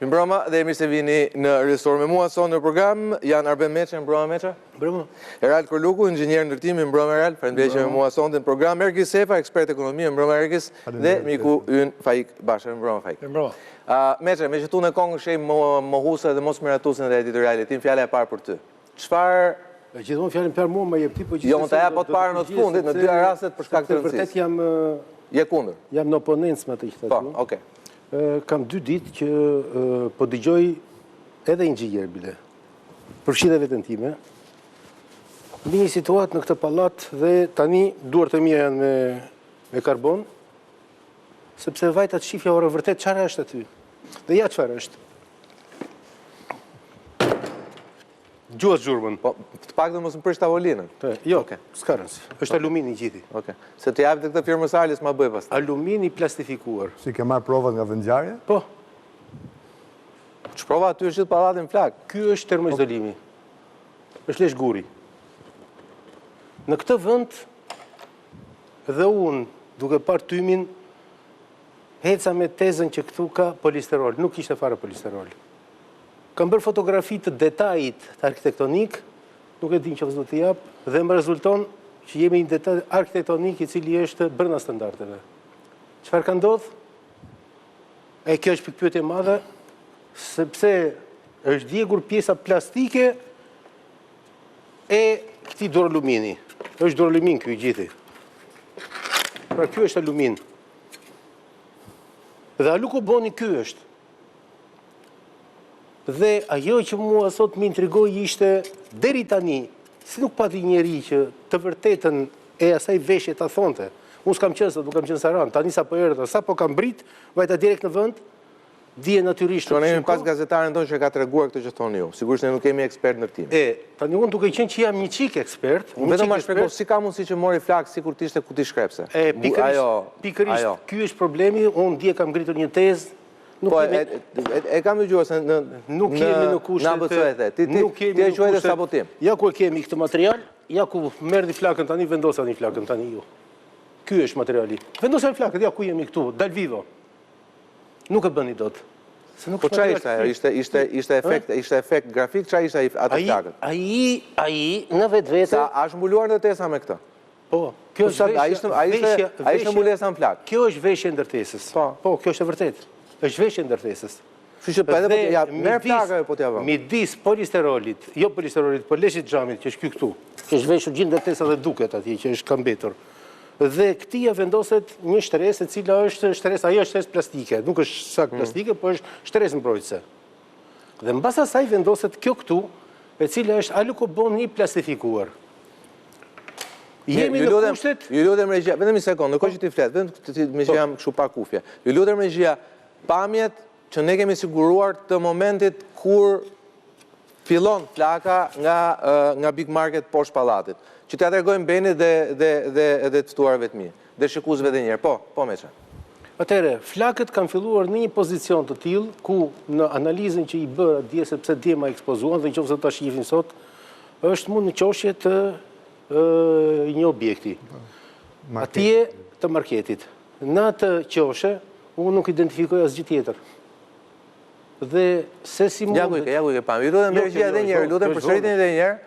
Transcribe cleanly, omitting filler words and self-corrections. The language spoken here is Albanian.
Mbrëma dhe mirë se vini në Ristor me mua sonë në program. Janë Arben Meçe, mbrëma Meçe. Mbrëma. Eral Korluku, inxhinier ndërtimi, mbrëma Eral. Faleminderit që me mua sonë në program. Ergis Sefa, ekspert ekonomi, mbrëma Ergis. Dhe miku ynë Faik Basha, mbrëma Faik. Mbrëma. Meçe, me që tu në kongë shem mohuse dhe mos miratuese në editorialit tim, fjala e parë për ty. Çfarë Gjithmonë fjalën për mua më jep ti, po Jo, më ta jap të parë në të fundit, në dy rastet për shkak të rëndësisë. Vërtet jam Je kundër. Jam në oponencë me atë që Po, thotë. okay. Kam 2 ditë që po dëgjoj edhe inxhinier bile. Përfshirë veten time. Në një situatë në këtë pallat dhe tani duart e mia janë me karbon, sepse vajta të shifja orë vërtet çfarë është aty. Dhe ja çfarë është. Gjuhës zhurmën. Po, të paktën mos më prish tavolinën. Jo, s'ka rëndësi. Është alumini gjithi. Okej. Se të japë të këtë firmësalis ma bëj pastaj. Alumini plastifikuar. Si ke marrë provat nga vendngjarja? Po. Ç'prova aty është gjithë pallatin flak. Ky është termoizolimi. Është lesh guri. Në këtë vend dhe unë, duke parë tymin, heca me tezën që këtu ka polisterol. Nuk ishte fare polisterol. Kam bërë fotografi të detajit të arkitektonik, nuk e din që vëzdo të japë, dhe më rezulton që jemi një detaj arkitektonik i cili është brenda standardeve. Çfarë ka ndodhë? Kjo është pikpyetje e madhe, sepse është djegur pjesa plastike e këtij duralumini. Është duralumin ky i gjithi. Pra ky është alumin. Dhe alukoboni ky është. Dhe ajo që mua sot më intrigoi ishte deri tani, si nuk pati njeri që të vërtetën e asaj veshje ta thonte. Unë s'kam qenë sot, nuk kam qenë Saran, tani sa po erdha, sa po kam brit, vajta direkt në vend, dije natyrisht. Ne kemi pas gazetaren tonë që ka treguar këtë që thoni ju. Sigurisht ne nuk kemi ekspert në tim. Tani unë duke qenë që jam një çik ekspert, vetëm ma shpjegoj si ka mundësi që mori flak sikur të ishte kuti shkrepse. Pikërisht, ky është problemi, unë dje kam ngritur një tezë. Po, e kam dëgjuar se nuk kemi në kushtet. Ti e quajtë sabotim. Ja ku e kemi këtë material, ja ku merrni flakën tani, vendosani flakën tani ju. Ky është materiali. Vendosani flakën, ja ku jemi këtu, dal vivo. Nuk e bëni dot. Po çfarë ishte ajo? Ishte efekt grafik, çfarë ishte atë flakët? Ai në vetvete. Sa është mbuluar ndërtesa me këtë? Po, kjo është ishte mbulesa në flak. Kjo është veshje ndërtesës. Po, kjo është e vërtetë. Është veshje ndërtesës. Kështu që edhe merr flakë po t'ja vëm. Midis polisterolit, jo polisterolit, po leshit xhamit që është ky këtu. Është veshur gjithë ndërtesa dhe duket atje që është ka mbetur. Dhe këtija vendoset një shtresë e cila është shtresë, ajo është shtresë plastike, nuk është sak plastike, po është shtresë mbrojtëse. Dhe mbas asaj vendoset kjo këtu, e cila është alukoboni plastifikuar. Jemi në kushtet. Ju lutem regjia, vetëm një sekondë, ndërkohë që ti flet, vetëm me që jam kështu pa kufje. Ju lutem regjia, pamjet që ne kemi siguruar të momentit kur fillon flaka nga Big Market poshtë pallatit. Që t'ja tregojmë Benit dhe të ftuarëve të mi, dhe shikuesve edhe një herë. Po Meçe. Atëherë, flakët kanë filluar në një pozicion të tillë ku në analizën që i bëra dje sepse dje ma ekspozuan dhe nëse ta shihni sot, është mund në qoshje të një objekti. Atje të marketit. Në atë qoshe, unë nuk identifikoj asgjë tjetër. Dhe se si mund... Ja ku i ke pam. Ju lutem regjia edhe një herë, lutem përsëriteni edhe një herë.